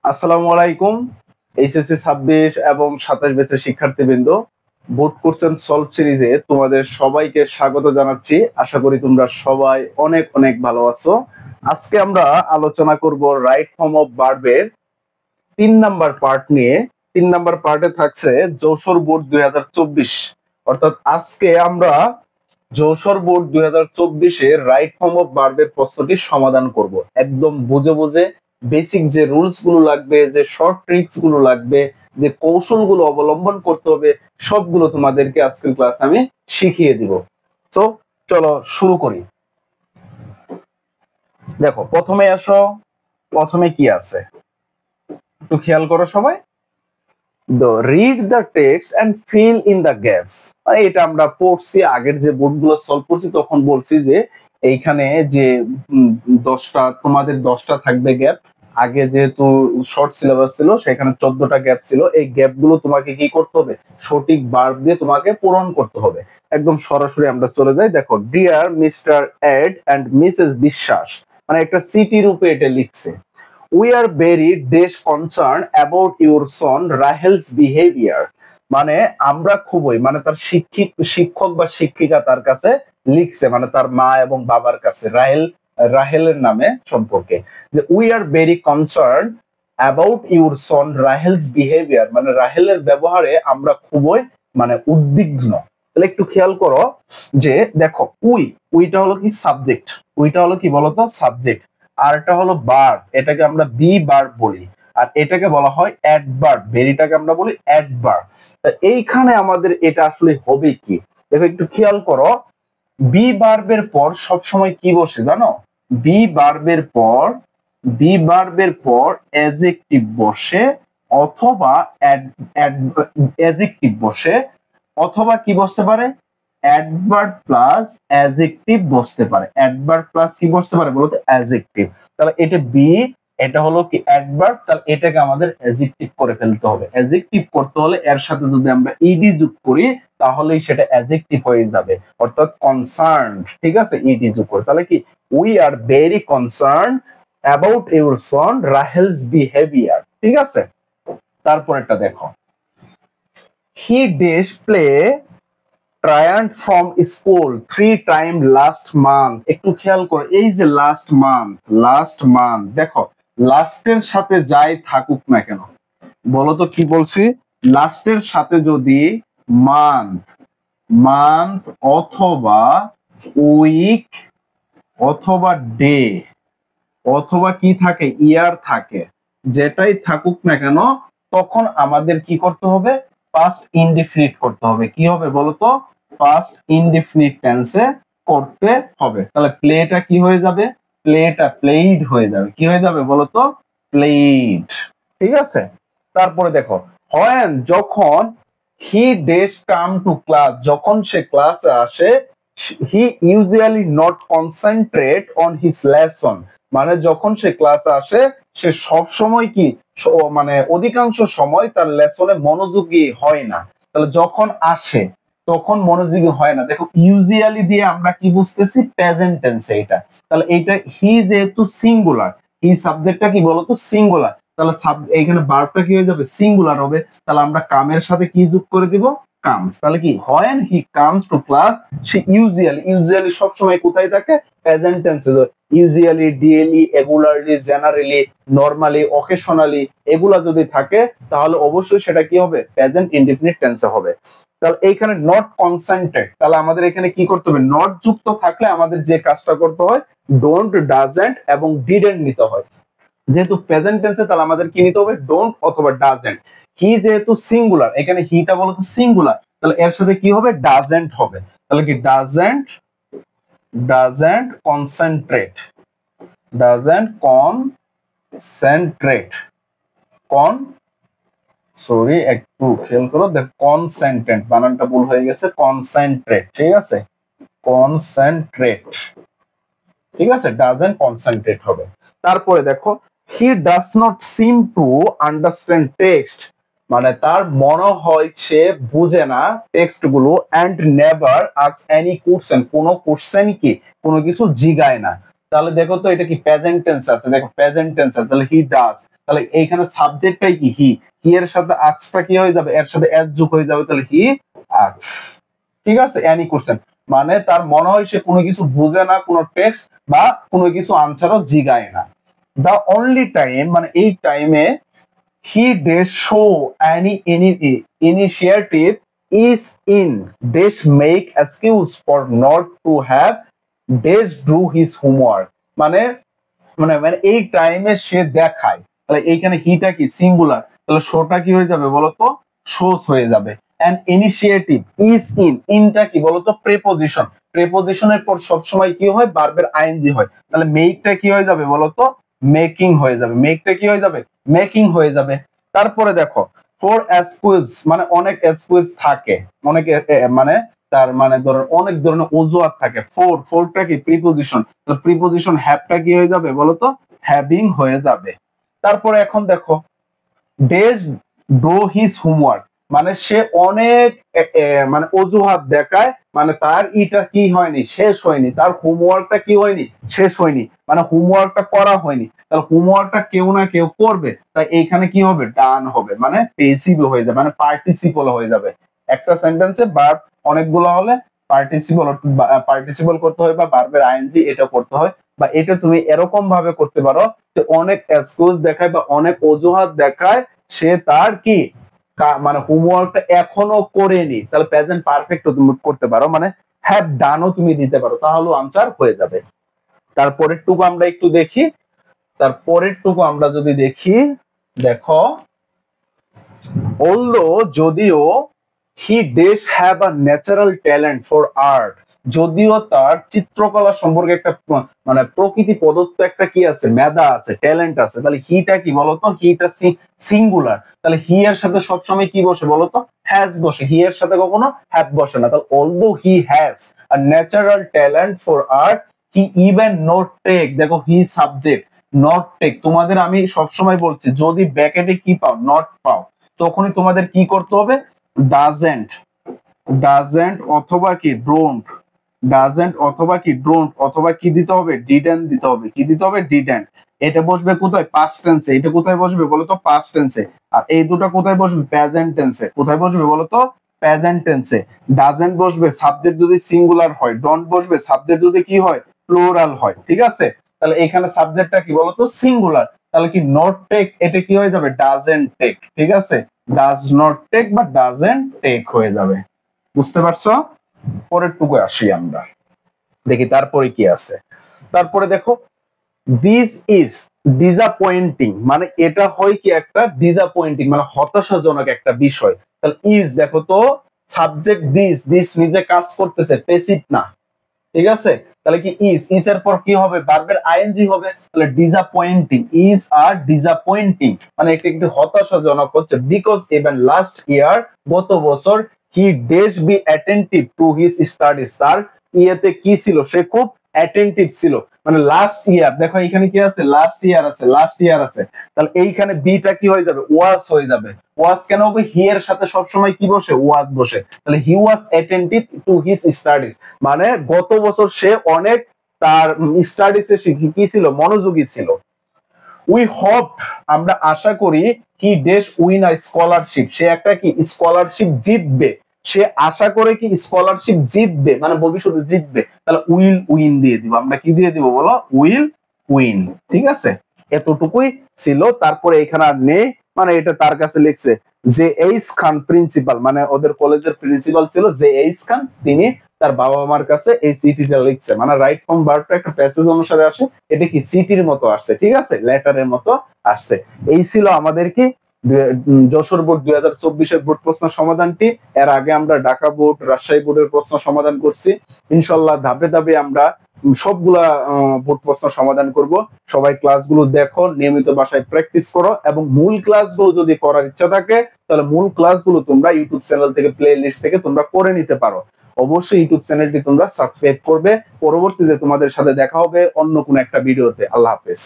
আসসালামু আলাইকুম। এইচএসসি 26 এবং 27 ব্যাচের শিক্ষার্থীবৃন্দ, বোর্ড কোশ্চেন সলভ সিরিজে তোমাদের সবাইকে স্বাগত জানাচ্ছি। আশা করি তোমরা সবাই অনেক অনেক ভালো আছো। আজকে আমরা আলোচনা করব রাইট ফর্ম অফ ভার্বের 3 নাম্বার পার্ট নিয়ে। 3 নাম্বার পার্টে থাকছে যশোর বোর্ড 2024, অর্থাৎ আজকে আমরা যশোর বোর্ড 2024 এর রাইট ফর্ম অফ ভার্বের প্রশ্নটি সমাধান করব। একদম বুঝে বুঝে বেসিক যে রুলস গুলো লাগবে, যে শর্ট ট্রিক্স গুলো লাগবে, যে কৌশলগুলো অবলম্বন করতে হবে, সবগুলো তোমাদেরকে আজকের ক্লাসে আমি শিখিয়ে দিব। তো চলো শুরু করি। দেখো, প্রথমে আসো, প্রথমে কি আছে একটু খেয়াল করো সবাই। Read the text and fill in the gaps. এটা আমরা পড়ছি, আগের যে বোর্ডগুলো সলভ করছি তখন বলছি যে এইখানে যে 10টা তোমাদের 10টা থাকবে গ্যাপ। আগে যেহেতু শর্ট সিলেবাস ছিল সেখানে 14টা গ্যাপ ছিল। এই গ্যাপ গুলো তোমাকে কি করতে হবে, সঠিক ভার্ব দিয়ে তোমাকে পূরণ করতে হবে। একদম সরাসরি আমরা চলে যাই। দেখো, dear Mr Ed and Mrs Biswas, মানে একটা সিটি রূপে এটা লিখছে। We are very concerned about your son Rahel's behavior, মানে আমরা খুবই, মানে তার শিক্ষক বা শিক্ষিকা তার কাছে লিখছে, মানে তার মা এবং বাবার কাছে রাহেলের নামে সম্পর্কে, যে we are very concern about your son Rahel's behaviour, মানে রাহেলের ব্যবহারে আমরা খুবই মানে উদ্বিগ্ন। তাহলে একটু খেয়াল করো যে দেখো, উইটা হলো কি সাবজেক্ট, উইটা হলো কি বলতো সাবজেক্ট, আর এটা হলো ভার্ব, এটাকে আমরা বি ভার্ব বলি, আর এটাকে বলা হয় অ্যাডভার্ব, ভেরিটাকে আমরা বলি অ্যাডভার্ব। এইখানে আমাদের এটা আসলে হবে কি, দেখো একটু খেয়াল করো, বি ভার্বের পর সবসময় কি বসে জানো? বি ভার্বের পর অ্যাডজেক্টিভ বসে, অথবা অ্যাডজেক্টিভ বসে, অথবা কি বসতে পারে, অ্যাডভার্ব প্লাস অ্যাডজেক্টিভ বসতে পারে। অ্যাডভার্ব প্লাস কি বসতে পারে বলতো? অ্যাডজেক্টিভ। তাহলে এটা বি, এটা হলো কি অ্যাডভার্ব, তাহলে এটাকে আমাদের অ্যাডজেক্টিভ করে ফেলতে হবে। অ্যাডজেক্টিভ করতে হলে এর সাথে যদি আমরা ইডি যোগ করি তাহলেই সেটা অ্যাডজেক্টিভ হয়ে যাবে, অর্থাৎ কনসার্নড। ঠিক আছে, ইডি যোগ করে তাহলে কি, we are very concerned about your son Rahel's behaviour. ঠিক আছে, তারপরেরটা দেখো, he display truant from school 3 time last month. একটু খেয়াল করো, এই যে লাস্ট মান্থ, দেখো লাস্টের সাথে যাই থাকুক না কেন, বলতো কি বলছি, লাস্টের সাথে যদি মান্থ অথবা উইক অথবা ডে অথবা কি থাকে, ইয়ার থাকে, যেটাই থাকুক না কেন, তখন আমাদের কি করতে হবে, পাস্ট ইনডিফিনিট করতে হবে। কি হবে বলতো? পাস্ট ইনডিফিনিট টেন্সে করতে হবে। তাহলে প্লেটা কি হয়ে যাবে, প্লেটা প্লেইড হয়ে যাবে। কি হয়ে যাবে বলতো? প্লেইড। ঠিক আছে, তারপরে দেখো, হয় যখন হি ডেজ কাম টু ক্লাস, যখন সে ক্লাসে আসে, হি usually not concentrate on his lesson, মানে যখন সে ক্লাসে আসে সে সব সময় কি, মানে অধিকাংশ সময় তার লেসনে মনোযোগী হয় না। তাহলে যখন আসে তখন মনোযোগী হয় না। দেখো, ইউজুয়ালি দিয়ে আমরা কি বুঝতেছি, প্রেজেন্ট টেন্সে এটা। তাহলে এইটা হি যেহেতু সিঙ্গুলার, হি সাবজেক্টটা কি বলতো, সিঙ্গুলার, তাহলে এইখানে ভার্বটা কি হয়ে যাবে, সিঙ্গুলার হবে। তাহলে আমরা কামের সাথে কি যোগ করে দিব, কামস। তাহলে কি, when he comes to class, সে ইউজুয়ালি সব সময় কোথায় থাকে, প্রেজেন্ট টেন্সে। Usually, daily, regularly, generally, normally, occasionally, এগুলা যদি থাকে তাহলে অবশ্যই সেটা কি হবে, প্রেজেন্ট ইনডিফিনিট টেন্সে হবে। তাহলে এইখানে নট কনসেন্ট্রেট, তাহলে আমাদের এখানে কি করতে হবে, নট যুক্ত থাকলে আমাদের যে কাজটা করতে হয়, ডোন্ট, ডাজেন্ট এবং ডিডেন্ট নিতে হয়। যেহেতু প্রেজেন্ট টেন্সে তাহলে আমাদের কি নিতে হবে, ডোন্ট অথবা ডাজেন্ট। হি যেহেতু সিঙ্গুলার, এখানে হিটা বলতো সিঙ্গুলার, তাহলে এর সাথে কি হবে, ডাজেন্ট হবে। তাহলে কি, ডাজেন্ট কনসেন্ট্রেট, সরি একটু খেয়াল করো, দেখ কনসেন্ট্রেট বানানটা ভুল হয়ে গেছে, কনসেন্ট্রেট। ঠিক আছে, কনসেন্ট্রেট। ঠিক আছে, ডাজেন্ট কনসেন্ট্রেট হবে। তারপরে দেখো, he does not seem to understand text, মানে তার মনে হয় সে বুঝে না টেক্সট গুলো, and never ask any question, কোনো কোশ্চেন কি, কোনো কিছু জিগায় না। তাহলে দেখো তো এটা কি প্রেজেন্ট টেন্স আছে, দেখো প্রেজেন্ট টেন্স আছে, তাহলে হি ডাজ, তাহলে এইখানে সাবজেক্টটাই কি হি, হি এর সাথে আক্সটা কি হয়ে যাবে, এর সাথে এস যোগ হয়ে যাবে, তাহলে হি আক্স। ঠিক আছে, এনি কোশ্চেন মানে তার মনে হয় সে কোনো কিছু বুঝে না, কোনো টেক্সট বা কোনো কিছু আনসারও জিগায় না। দ্য অনলি টাইম মানে এই টাইমে he dash show any initiative is in dash make excuse for not to have dash do his homework মানে মানে মানে এই টাইমে সে দেখায়, তাহলে এইখানে হিটা কি সিঙ্গুলার, তাহলে শোটা কি হয়ে যাবে বলতো, শোস হয়ে যাবে। এন্ড ইনিশিয়েটিভ ইজ ইন, ইনটা কি বলতো প্রেপোজিশন, প্রেপোজিশনের পর সবসময় কি হয় ভার্বের আইএনজি হয়, তাহলে মেকটা কি হয়ে যাবে বলতো মেকিং হয়ে যাবে, মেকটা কি হয়ে যাবে মেকিং হয়ে যাবে। তারপরে দেখো ফর এক্সকিউজ মানে অনেক এক্সকিউজ থাকে, অনেক মানে তার মানে ধরো অনেক ধরনের অজুহাত থাকে। ফোরটা কি প্রিপোজিশন, প্রিপোজিশন হ্যাভটা কি হয়ে যাবে বলতো হ্যাভিং হয়ে যাবে। তারপরে এখন দেখো ডেজ ডো হিজ হোমওয়ার্ক মানে সে অনেক মানে অজুহাত দেখায়, মানে তার ইটা কি হয়নি শেষ হয়নি, তার হোমওয়ার্কটা কি হয়নি শেষ হয়নি, মানে হোমওয়ার্কটা করা হয়নি, তাহলে হোমওয়ার্কটা কেউ না কেউ করবে, তাই এইখানে কি হবে ডান হবে, মানে পেসিভ হয়ে যাবে, মানে পার্টিসিপল হয়ে যাবে। একটা সেন্টেন্সে ভার্ব অনেকগুলো হলে পার্টিসিপল করতে হয় বা ভার্বের আইএনজি এটা করতে হয়, বা এটা তুমি এরকম ভাবে করতে পারো যে অনেক এক্সকিউজ দেখায় বা অনেক অজুহাত দেখায় সে তার কি মানে হোমওয়ার্কটা এখনো করেনি, তাহলে প্রেজেন্ট পারফেক্ট তুমি করতে পারো, মানে হ্যাভ ডানও তুমি দিতে পারো, তাহলে আনসার হয়ে যাবে। তারপরের টুকু আমরা একটু দেখি, তারপরের টুকু আমরা যদি দেখি দেখো although যদিও he does have a natural talent for art, যদিও তার চিত্রকলা সম্পর্কে একটা মানে প্রকৃতি প্রদত্ত একটা কি আছে মেধা আছে ট্যালেন্ট আছে, তাহলে হিটা কি বলতো হিটা সিঙ্গুলার, তাহলে হি এর সাথে সবসময় কি বসে বলতো হ্যাজ বসে, হি এর সাথে কখনো হ্যাভ বসে না। তাহলে although he has a natural talent for art he even not take, দেখো হি সাবজেক্ট নট টেক, তোমাদের আমি সবসময় বলছি যদি ব্র্যাকেটে কি পাও নট পাও তখনই তোমাদের কি করতে হবে ডাজেন্ট, ডাজেন্ট অথবা কি ডোন্ট, ডাজেন্ট অথবা কি ডোন্ট অথবা কি দিতে হবে ডিডেন্ট দিতে হবে, কি দিতে হবে ডিডেন্ট। এটা বসবে কোথায় পাস্ট টেন্সে, এটা কোথায় বসবে বলতো পাস্ট টেন্সে, আর এই দুটো কোথায় বসবে প্রেজেন্ট টেন্সে, কোথায় বসবে বলতো প্রেজেন্ট টেন্সে। ডাজেন্ট বসবে সাবজেক্ট যদি সিঙ্গুলার হয়, ডোন্ট বসবে সাবজেক্ট যদি কি হয় প্লুরাল হয়, ঠিক আছে। তাহলে এখানে সাবজেক্টটা কি বলতো সিঙ্গুলার, তাহলে কি নট টেক এটা কি হয়ে যাবে ডাজেন্ট টেক, ঠিক আছে ডাজ নট টেক বা ডাজেন্ট টেক হয়ে যাবে। বুঝতে পারছো? পরের টুকু আসি আমরা দেখি তারপরে কি আছে। তারপরে দেখো দিস ইজ ডিসঅ্যাপয়েন্টিং মানে এটা হয় কি একটা ডিসঅ্যাপয়েন্টিং মানে হতাশাজনক একটা বিষয়, তাহলে ইজ দেখো তো সাবজেক্ট দিস নিজে কাজ করতেছে প্যাসিভ না, ঠিক আছে। তাহলে কি ইজ এর পর কি হবে ভার্বের আইএনজি হবে, তাহলে ডিসঅ্যাপয়েন্টিং ইজ আর ডিসঅ্যাপয়েন্টিং মানে এটা একটু হতাশাজনক হচ্ছে, বিকজ ইভেন লাস্ট ইয়ার গত বছর he days be attentive to his studies, তার ইয়েতে কি ছিল সে খুব অ্যাটেন্টিভ ছিল, মানে লাস্ট ইয়ার দেখো এখানে কি আছে লাস্ট ইয়ার আছে, লাস্ট ইয়ার আছে, তাহলে এইখানে বিটা কি হয়ে যাবে ওয়াজ হয়ে যাবে। ওয়াজ কেন হবে হি এর সাথে সবসময় কি বসে ওয়াজ বসে, তাহলে হি ওয়াজ অ্যাটেন্টিভ টু হিজ স্টাডিজ মানে গত বছর সে অনেক তার স্টাডিজে কি ছিল মনোযোগী ছিল। উই হোপ আমরা আশা করি কি ডেশ উইন আ স্কলারশিপ সে একটা কি স্কলারশিপ জিতবে, সে আশা করে কি স্কলারশিপ জিতবে মানে ভবিষ্যতে জিতবে, তাহলে উইল উইন দিয়ে দিব আমরা, কি দিয়ে দিব বলো উইল উইন, ঠিক আছে এতটুকুই ছিল। তারপরে এখানে আর নেই, মানে এটা তার কাছে লিখছে যে এইচ খান প্রিন্সিপাল মানে ওদের কলেজের প্রিন্সিপাল ছিল যে এইচ খান, তিনি তার বাবা মার কাছে এই চিঠিটা লিখছে, মানে রাইট ফ্রম ভার্বটা একটা প্যাসেজ অনুসারে আসে, এটা কি চিঠির মতো আসছে, ঠিক আছে লেটারের মতো আসছে। এই ছিল আমাদের কি যশোর বোর্ড 2024-এর বোর্ড প্রশ্ন সমাধানটি। এর আগে আমরা ঢাকা বোর্ড রাজশাহী বোর্ডের প্রশ্ন সমাধান করছি, ইনশাল্লাহ ধাপে ধাপে আমরা সবগুলা বোর্ড প্রশ্ন সমাধান করব। সবাই ক্লাসগুলো দেখো, নিয়মিত বাসায় প্র্যাকটিস করো, এবং মূল ক্লাসগুলো যদি করার ইচ্ছা থাকে তাহলে মূল ক্লাসগুলো তোমরা ইউটিউব চ্যানেল থেকে প্লে লিস্ট থেকে তোমরা করে নিতে পারো। অবশ্যই ইউটিউব চ্যানেলটি তোমরা সাবস্ক্রাইব করবে। পরবর্তীতে তোমাদের সাথে দেখা হবে অন্য কোনো একটা ভিডিওতে। আল্লাহ হাফেজ।